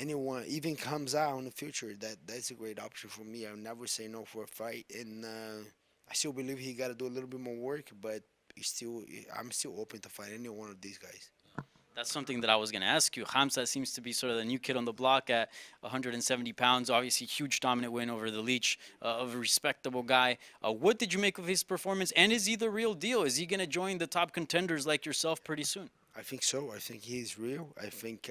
anyone even comes out in the future, that's a great option for me. I'll never say no for a fight, and I still believe he got to do a little bit more work, but I'm still open to fight any one of these guys. That's something that I was going to ask you. Khamzat seems to be sort of the new kid on the block at 170 pounds. Obviously, huge dominant win over the Leech, of a respectable guy. What did you make of his performance? And is he the real deal? Is he going to join the top contenders like yourself pretty soon? I think so. I think he's real. I think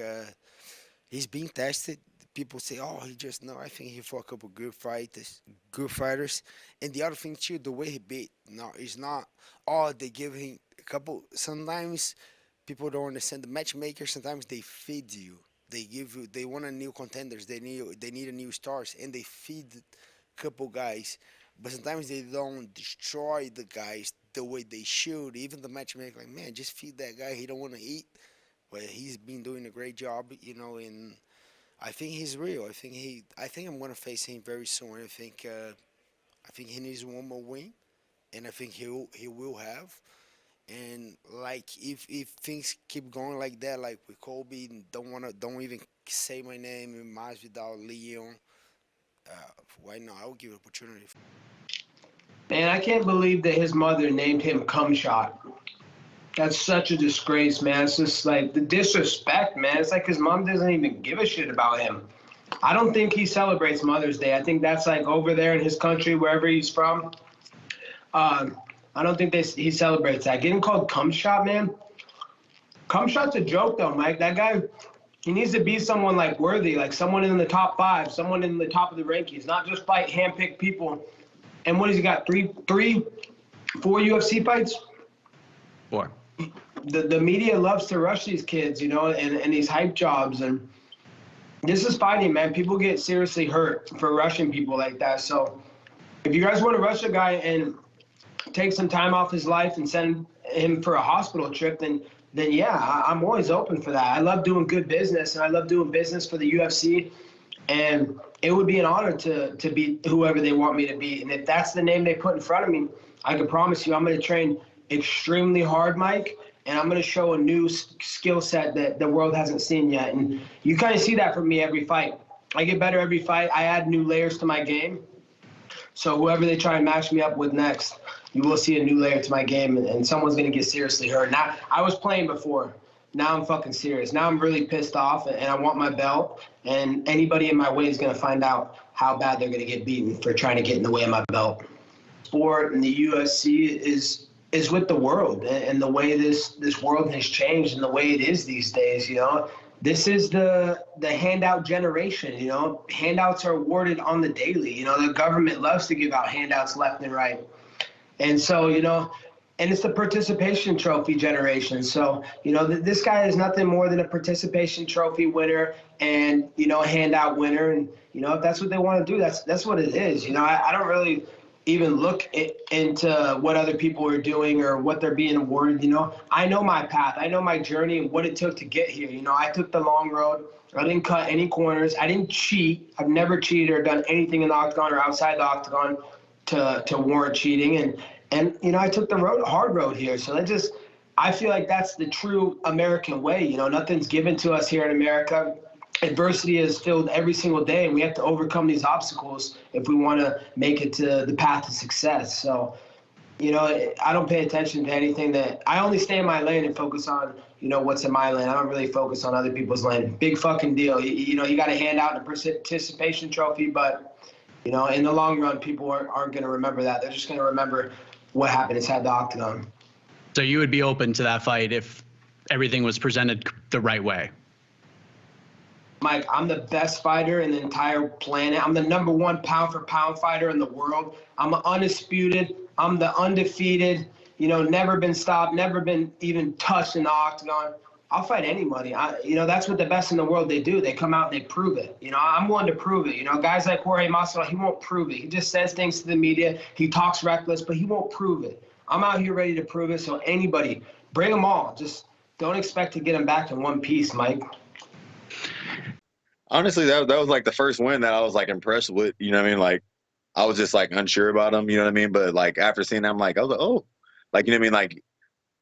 he's being tested. People say, "Oh, he just no." I think he fought a couple good fighters, and the other thing too, the way he beat. No, it's not. Oh, they give him a couple. Sometimes people don't understand the matchmaker. Sometimes they feed you. They give you. They want a new contenders. They need a new stars, and they feed couple guys. But sometimes they don't destroy the guys the way they should. Even the matchmaker, like man, just feed that guy. He don't want to eat. But he's been doing a great job, and I think he's real. I think I'm gonna face him very soon. I think he needs one more win, and I think he will have. And like if things keep going like that, like with Kobe, don't even say my name in Masvidal, Leon. Why not? I will give opportunity. Man, I can't believe that his mother named him Cum Shot. That's such a disgrace, man. It's just like the disrespect, man. It's like his mom doesn't even give a shit about him. I don't think he celebrates Mother's Day. I think that's like over there in his country, wherever he's from. I don't think he celebrates that. Getting called cum shot, man. Cum shot's a joke, though, Mike. That guy, he needs to be someone like worthy, like someone in the top 5, someone in the top of the rankings, not just fight handpicked people. And what has he got? 4 UFC fights? 4. The media loves to rush these kids, and these hype jobs. And this is fighting, man. People get seriously hurt for rushing people like that. So if you guys want to rush a guy and take some time off his life and send him for a hospital trip, then yeah, I'm always open for that. I love doing good business, and I love doing business for the UFC. And it would be an honor to beat whoever they want me to beat. And if that's the name they put in front of me, I can promise you I'm going to train extremely hard, Mike, and I'm going to show a new skill set that the world hasn't seen yet. And you kind of see that from me every fight. I get better every fight. I add new layers to my game. So whoever they try and match me up with next, you will see a new layer to my game, and someone's going to get seriously hurt. Now, I was playing before. Now I'm fucking serious. Now I'm really pissed off, and I want my belt. And anybody in my way is going to find out how bad they're going to get beaten for trying to get in the way of my belt. Sport and the UFC is with the world, and the way this world has changed and the way it is these days. This is the handout generation. Handouts are awarded on the daily. The government loves to give out handouts left and right. And so, and it's the participation trophy generation. So, this guy is nothing more than a participation trophy winner and, a handout winner. And, if that's what they want to do, that's what it is. I don't really even look into what other people are doing or what they're being awarded. I know my path. I know my journey and what it took to get here. I took the long road. I didn't cut any corners. I didn't cheat. I've never cheated or done anything in the octagon or outside the octagon to warrant cheating. And I took the hard road here. So I feel like that's the true American way. Nothing's given to us here in America. Adversity is filled every single day, and we have to overcome these obstacles if we want to make it to the path to success. So, I don't pay attention to anything I only stay in my lane and focus on, what's in my lane. I don't really focus on other people's lane. Big fucking deal. You got to hand out a participation trophy, but, in the long run, people aren't going to remember that. They're just going to remember what happened inside the octagon. So you would be open to that fight if everything was presented the right way? Mike, I'm the best fighter in the entire planet. I'm the #1 pound-for-pound fighter in the world. I'm undisputed. I'm the undefeated, never been stopped, never been even touched in the octagon. I'll fight anybody. That's what the best in the world they do. They come out and they prove it. I'm willing to prove it. Guys like Jorge Masvidal, he won't prove it. He just says things to the media. He talks reckless, but he won't prove it. I'm out here ready to prove it. So anybody, bring them all. Just don't expect to get them back in one piece, Mike. Honestly, that was like the first win that I was like impressed with. You know what I mean? Like, I was just like unsure about him. You know what I mean? But like after seeing that, I was like, oh, like, you know what I mean? Like,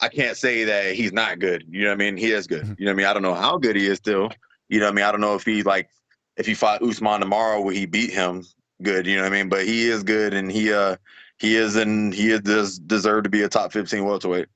I can't say that he's not good. You know what I mean? He is good. You know what I mean? I don't know how good he is still. You know what I mean? I don't know if he like if he fought Usman tomorrow, would he beat him? Good, you know what I mean. But he is good, and he does deserve to be a top 15 welterweight.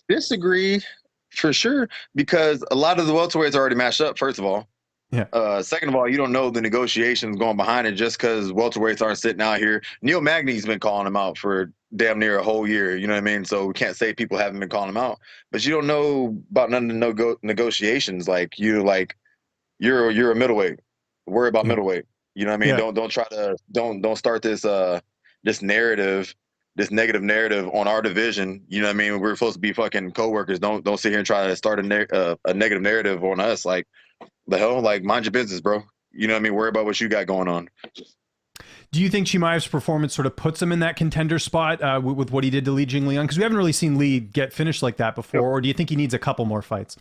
Disagree for sure, because a lot of the welterweights are already matched up. First of all, Yeah. second of all, you don't know the negotiations going behind it just because welterweights aren't sitting out here. Neil Magny's been calling him out for damn near a whole year. You know what I mean? So we can't say people haven't been calling him out, but you don't know about none of the negotiations. Like you're a middleweight. Worry about middleweight. You know what I mean? Yeah. Don't start this narrative, this negative narrative on our division. You know what I mean? We're supposed to be fucking coworkers. Don't sit here and try to start a negative narrative on us. Like the hell, like mind your business, bro. You know what I mean? Worry about what you got going on. Do you think Chimaev's performance sort of puts him in that contender spot with what he did to Li Jinglinang? Because we haven't really seen Li get finished like that before. Or do you think he needs a couple more fights?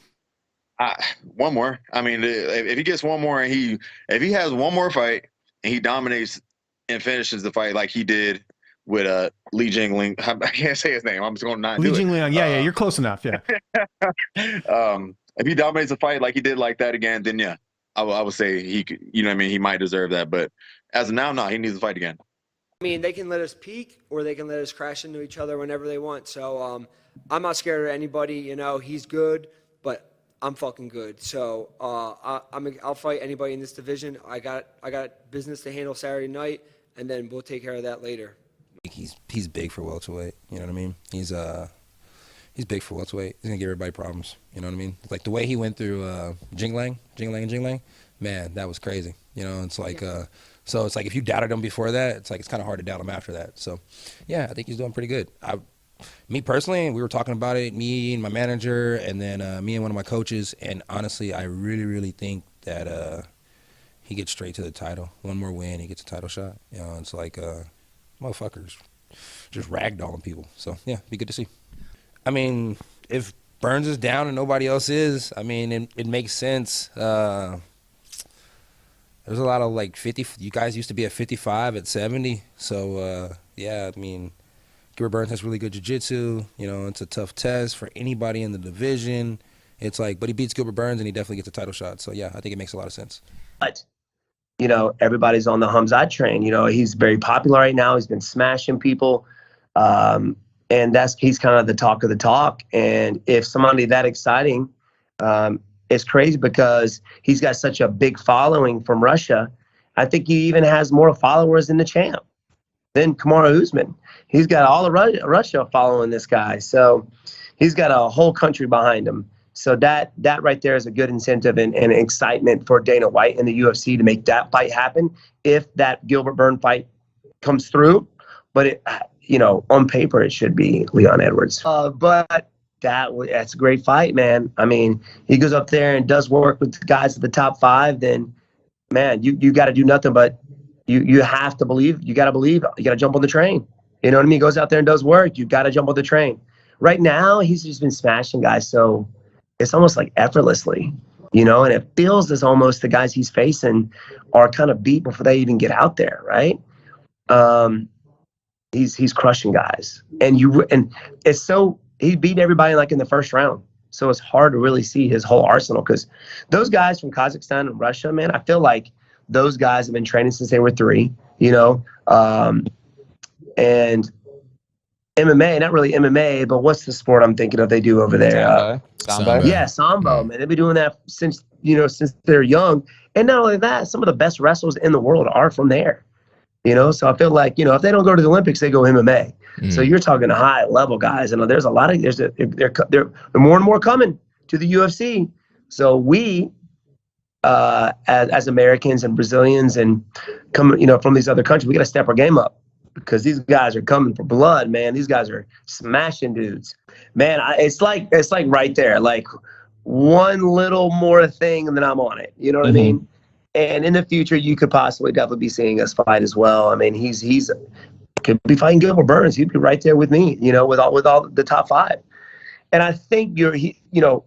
One more. I mean, if he gets one more and if he has one more fight and he dominates and finishes the fight like he did with Li Jingling, I can't say his name. I'm just going to not Li do it. Jinglinang, yeah, you're close enough, yeah. If he dominates the fight like he did like that again, then yeah, I would say he could, you know what I mean, he might deserve that. But as of now, no, he needs to fight again. I mean, they can let us peak or they can let us crash into each other whenever they want. So I'm not scared of anybody. You know, he's good, but I'm fucking good. So I'll fight anybody in this division. I got business to handle Saturday night, and then we'll take care of that later. He's big for welterweight. You know what I mean? He's big for welterweight. He's gonna give everybody problems. You know what I mean? Like the way he went through Jingling, man, that was crazy. You know, it's like so it's like if you doubted him before that, it's like it's kind of hard to doubt him after that. So yeah, I think he's doing pretty good. Me personally, we were talking about it, me and my manager, and then me and one of my coaches. And honestly, I really, really think that he gets straight to the title. One more win, he gets a title shot. You know, it's like motherfuckers just ragdolling people. So yeah, be good to see. I mean, if Burns is down and nobody else is, I mean, it makes sense. There's a lot of like 50. You guys used to be at 55, at 70. So yeah, I mean. Gilbert Burns has really good jiu-jitsu. You know, it's a tough test for anybody in the division. It's like, but he beats Gilbert Burns and he definitely gets a title shot. So, yeah, I think it makes a lot of sense. But, you know, everybody's on the Khamzat train. You know, he's very popular right now. He's been smashing people. And he's kind of the talk of the talk. And if somebody that exciting, it's crazy because he's got such a big following from Russia. I think he even has more followers than the champ, than Kamaru Usman. He's got all of Russia following this guy. So he's got a whole country behind him. So that right there is a good incentive and excitement for Dana White and the UFC to make that fight happen if that Gilbert Burns fight comes through. But, it, you know, on paper, it should be Leon Edwards. But that's a great fight, man. I mean, he goes up there and does work with the guys at the top 5, then, man, you got to do nothing but you have to believe. You got to believe. You got to jump on the train. You know what I mean? He goes out there and does work. You got to jump on the train. Right now, he's just been smashing guys, so it's almost like effortlessly, you know, and it feels as almost the guys he's facing are kind of beat before they even get out there, right? He's crushing guys. And it's so, he beat everybody like in the first round. So it's hard to really see his whole arsenal because those guys from Kazakhstan and Russia, man, I feel like those guys have been training since they were 3, you know, and MMA, not really MMA, but what's the sport I'm thinking of they do over there? Sambo. Yeah, Sambo, man. They've been doing that since they're young. And not only that, some of the best wrestlers in the world are from there. You know, so I feel like, you know, if they don't go to the Olympics, they go MMA. So you're talking to high level guys, and there's a lot of they're more and more coming to the UFC. So we, as Americans and Brazilians and coming, you know, from these other countries, we got to step our game up because these guys are coming for blood, man. These guys are smashing dudes, man. It's like right there, like one little more thing, and then I'm on it. You know what I mean? And in the future, you could possibly definitely be seeing us fight as well. I mean, he's could be fighting Gilbert Burns. He'd be right there with me, you know, with all the top 5. And I think you know,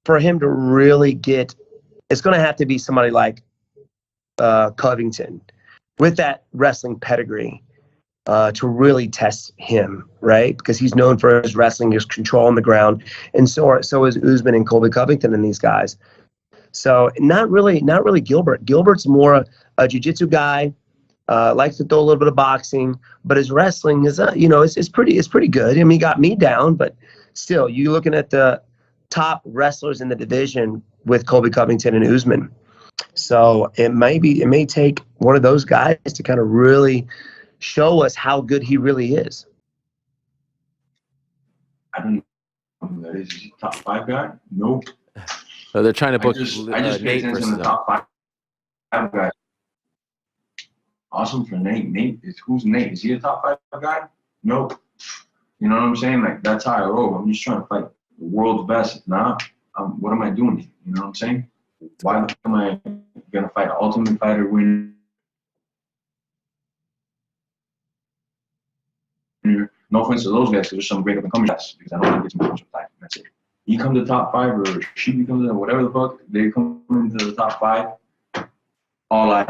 for him to really get, it's going to have to be somebody like Covington with that wrestling pedigree to really test him, right? Because he's known for his wrestling, his control on the ground, and so is Usman and Colby Covington and these guys. So not really Gilbert. Gilbert's more a jiu-jitsu guy, likes to throw a little bit of boxing, but his wrestling is, it's pretty good. I mean, he got me down, but still, you're looking at the top wrestlers in the division with Colby Covington and Usman. So it may take one of those guys to kind of really show us how good he really is. I don't know who that is. Is he top 5 guy? Nope. So they're trying to book I just paid Nate attention versus to him. the top 5 guys. Awesome for Nate. Who's Nate? Is he a top 5 guy? Nope. You know what I'm saying? Like, that's how I roll. I'm just trying to fight the world's best. If not, what am I doing? You know what I'm saying? Why am I gonna fight an Ultimate Fighter winner? No offense to those guys, because there's some great up and coming guys. Because I don't want to get too much of time. That's it. He comes to top 5, or she becomes whatever the fuck. They come into the top 5. All eyes